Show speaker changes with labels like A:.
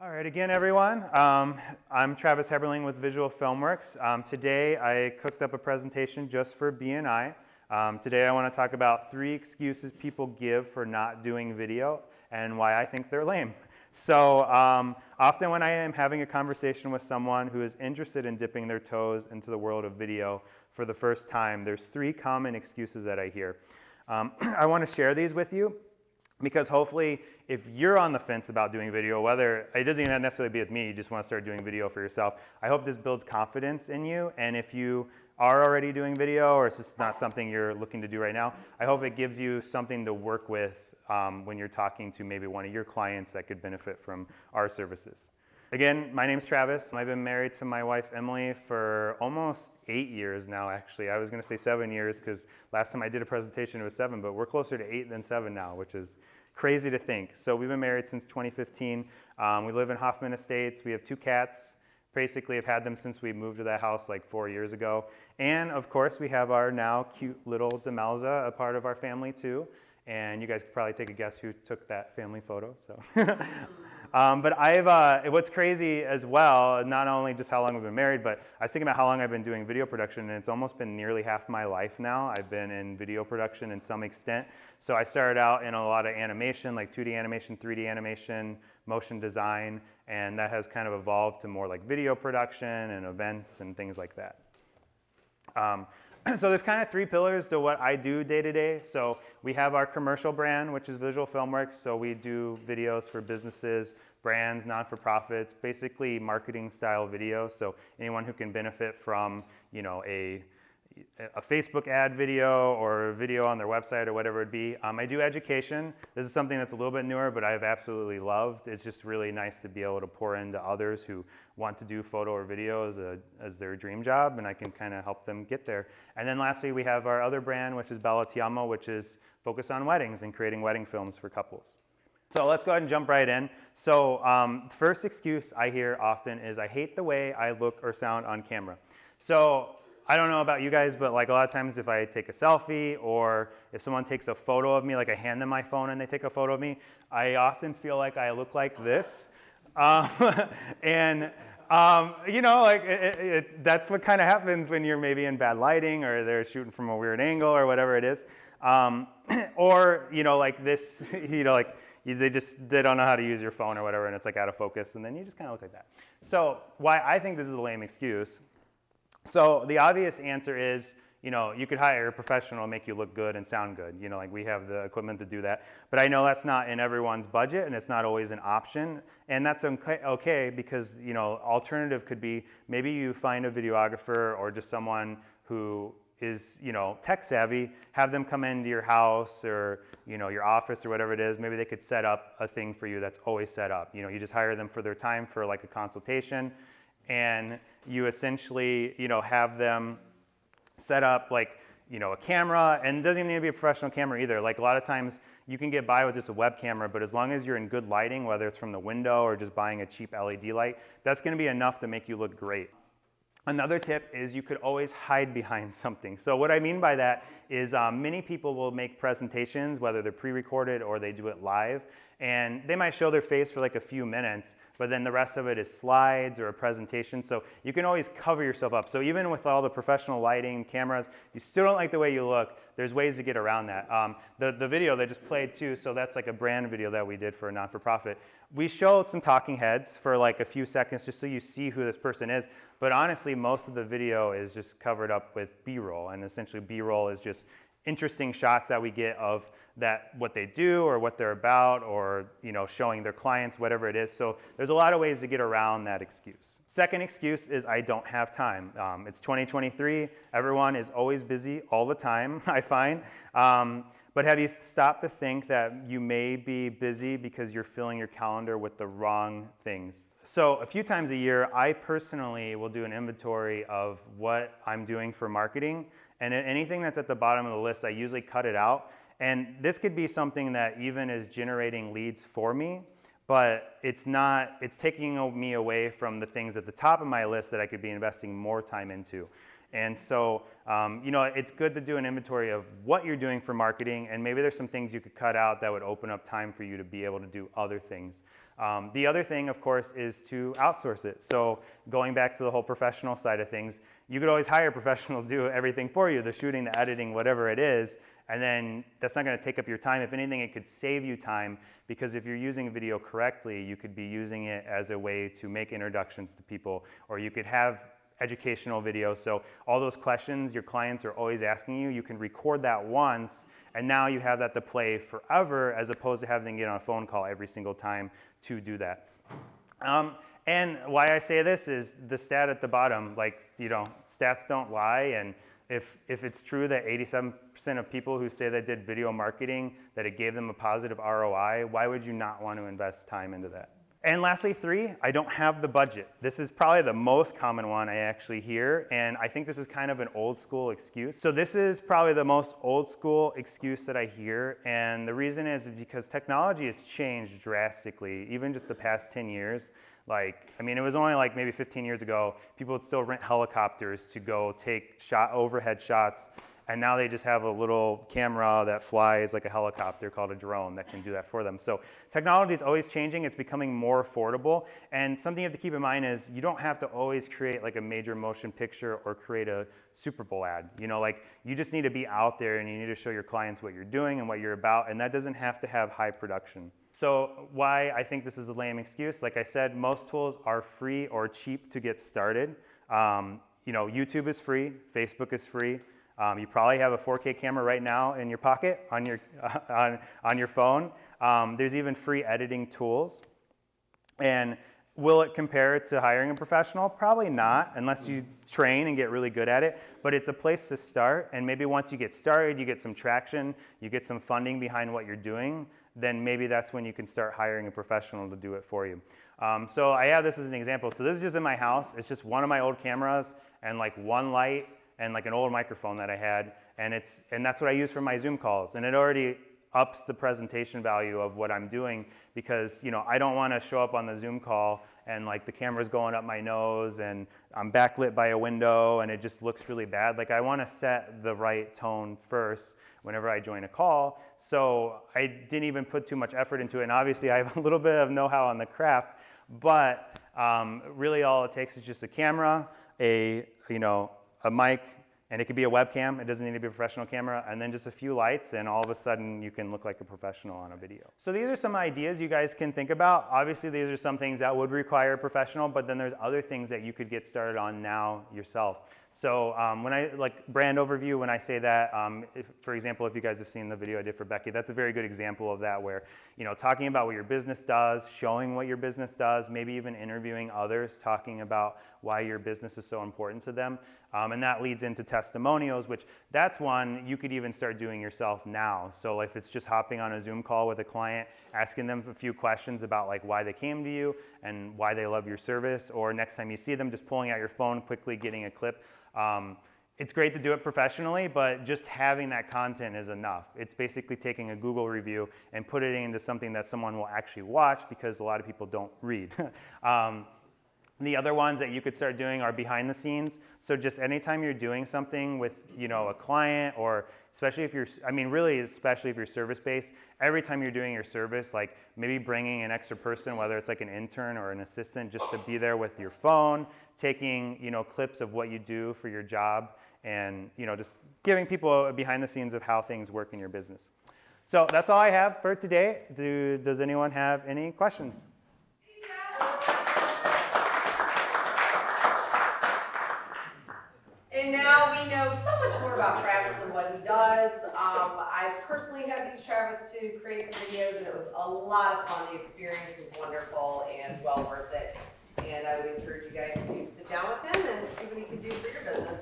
A: All right, again, everyone. I'm Travis Heberling with Visual Filmworks. Today, I cooked up a presentation just for BNI. Today, I want to talk about 3 excuses people give for not doing video and why I think they're lame. So often when I am having a conversation with someone who is interested in dipping their toes into the world of video for the first time, there's 3 common excuses that I hear. I want to share these with you, because hopefully, if you're on the fence about doing video, whether it doesn't even necessarily be with me, you just want to start doing video for yourself, I hope this builds confidence in you. And if you are already doing video, or it's just not something you're looking to do right now, I hope it gives you something to work with when you're talking to maybe one of your clients that could benefit from our services. Again, my name's Travis. I've been married to my wife, Emily, for almost 8 years now, actually. I was going to say 7 years because last time I did a presentation it was 7, but we're closer to 8 than 7 now, which is crazy to think. So we've been married since 2015. We live in Hoffman Estates. We have 2 cats. Basically, I've had them since we moved to that house like 4 years ago. And of course, we have our now cute little Demelza, a part of our family too. And you guys could probably take a guess who took that family photo. So, but what's crazy as well, not only just how long we've been married, but I was thinking about how long I've been doing video production, and it's almost been nearly half my life now. I've been in video production in some extent. So I started out in a lot of animation, like 2D animation, 3D animation, motion design, and that has kind of evolved to more like video production and events and things like that. So there's kind of 3 pillars to what I do day to day. So we have our commercial brand, which is Visual Filmworks. So we do videos for businesses, brands, non-for-profits, basically marketing style videos. So anyone who can benefit from, you know, a Facebook ad video or a video on their website or whatever it be. I do education. This is something that's a little bit newer, but I've absolutely loved. It's just really nice to be able to pour into others who want to do photo or video as their dream job, and I can kind of help them get there. And then lastly, we have our other brand, which is Bella Ti Amo, which is focused on weddings and creating wedding films for couples. So let's go ahead and jump right in. So first excuse I hear often is I hate the way I look or sound on camera. So I don't know about you guys, but like a lot of times if I take a selfie or if someone takes a photo of me, like I hand them my phone and they take a photo of me, I often feel like I look like this. You know, like that's what kind of happens when you're maybe in bad lighting or they're shooting from a weird angle or whatever it is. Or, you know, like this, you know, like they don't know how to use your phone or whatever and it's like out of focus and then you just kind of look like that. So why I think this is a lame excuse. So the obvious answer is, you know, you could hire a professional to make you look good and sound good. You know, like we have the equipment to do that. But I know that's not in everyone's budget and it's not always an option. And that's okay because, you know, alternative could be maybe you find a videographer or just someone who is, you know, tech savvy, have them come into your house or, you know, your office or whatever it is. Maybe they could set up a thing for you that's always set up. You know, you just hire them for their time for like a consultation. And you essentially, you know, have them set up like, you know, a camera, and it doesn't even need to be a professional camera either. Like a lot of times you can get by with just a web camera, but as long as you're in good lighting, whether it's from the window or just buying a cheap LED light, that's going to be enough to make you look great. Another tip is you could always hide behind something. So what I mean by that is many people will make presentations, whether they're pre-recorded or they do it live, and they might show their face for like a few minutes, but then the rest of it is slides or a presentation. So you can always cover yourself up. So even with all the professional lighting, cameras, you still don't like the way you look, there's ways to get around that. The video they just played too, so that's like a brand video that we did for a non-for-profit. We showed some talking heads for like a few seconds just so you see who this person is. But honestly, most of the video is just covered up with B-roll. And essentially B-roll is just interesting shots that we get of that, what they do or what they're about or, you know, showing their clients, whatever it is. So there's a lot of ways to get around that excuse. Second excuse is I don't have time. It's 2023. Everyone is always busy all the time, I find. But have you stopped to think that you may be busy because you're filling your calendar with the wrong things? So a few times a year, I personally will do an inventory of what I'm doing for marketing. And anything that's at the bottom of the list, I usually cut it out. And this could be something that even is generating leads for me, but it's taking me away from the things at the top of my list that I could be investing more time into. And so, it's good to do an inventory of what you're doing for marketing, and maybe there's some things you could cut out that would open up time for you to be able to do other things. The other thing, of course, is to outsource it. So going back to the whole professional side of things, you could always hire a professional to do everything for you, the shooting, the editing, whatever it is, and then that's not going to take up your time. If anything, it could save you time, because if you're using video correctly, you could be using it as a way to make introductions to people, or you could have educational videos. So all those questions your clients are always asking you, you can record that once, and now you have that to play forever, as opposed to having to get on a phone call every single time to do that. And why I say this is the stat at the bottom, stats don't lie, and if it's true that 87% of people who say they did video marketing, that it gave them a positive ROI, why would you not want to invest time into that? And lastly, 3, I don't have the budget. This is probably the most common one I actually hear, and I think this is kind of an old school excuse. So this is probably the most old school excuse that I hear, and the reason is because technology has changed drastically, even just the past 10 years. It was only maybe 15 years ago, people would still rent helicopters to go take overhead shots, and now they just have a little camera that flies like a helicopter called a drone that can do that for them. So technology is always changing, it's becoming more affordable, and something you have to keep in mind is you don't have to always create a major motion picture or create a Super Bowl ad. You just need to be out there and you need to show your clients what you're doing and what you're about, and that doesn't have to have high production. So why I think this is a lame excuse, like I said, most tools are free or cheap to get started. YouTube is free, Facebook is free. You probably have a 4K camera right now in your pocket on your phone. There's even free editing tools. And will it compare to hiring a professional? Probably not, unless you train and get really good at it. But it's a place to start, and maybe once you get started, you get some traction, you get some funding behind what you're doing, then maybe that's when you can start hiring a professional to do it for you. So I have this as an example. So this is just in my house. It's just one of my old cameras and one light and an old microphone that I had, and that's what I use for my Zoom calls, and it already ups the presentation value of what I'm doing, because I don't want to show up on the Zoom call and the camera's going up my nose and I'm backlit by a window and it just looks really bad. I want to set the right tone first whenever I join a call, so I didn't even put too much effort into it, and obviously I have a little bit of know-how on the craft, but really all it takes is just a camera, a mic, and it could be a webcam, it doesn't need to be a professional camera, and then just a few lights, and all of a sudden you can look like a professional on a video. So these are some ideas you guys can think about. Obviously these are some things that would require a professional, but then there's other things that you could get started on now yourself. So when I, brand overview, when I say that, for example, if you guys have seen the video I did for Becky, that's a very good example of that, where, talking about what your business does, showing what your business does, maybe even interviewing others, talking about why your business is so important to them. And that leads into testimonials, which that's one you could even start doing yourself now. So if it's just hopping on a Zoom call with a client, asking them a few questions about why they came to you and why they love your service, or next time you see them, just pulling out your phone, quickly getting a clip. It's great to do it professionally, but just having that content is enough. It's basically taking a Google review and putting it into something that someone will actually watch, because a lot of people don't read. The other ones that you could start doing are behind the scenes. So just anytime you're doing something with a client, or especially if you're, especially if you're service-based, every time you're doing your service, maybe bringing an extra person, whether it's an intern or an assistant, just to be there with your phone, taking clips of what you do for your job, and just giving people a behind the scenes of how things work in your business. So that's all I have for today. Does anyone have any questions?
B: And now we know so much more about Travis and what he does. I personally have used Travis to create some videos, and it was a lot of fun. The experience was wonderful and well worth it. And I would encourage you guys to sit down with him and see what he can do for your business.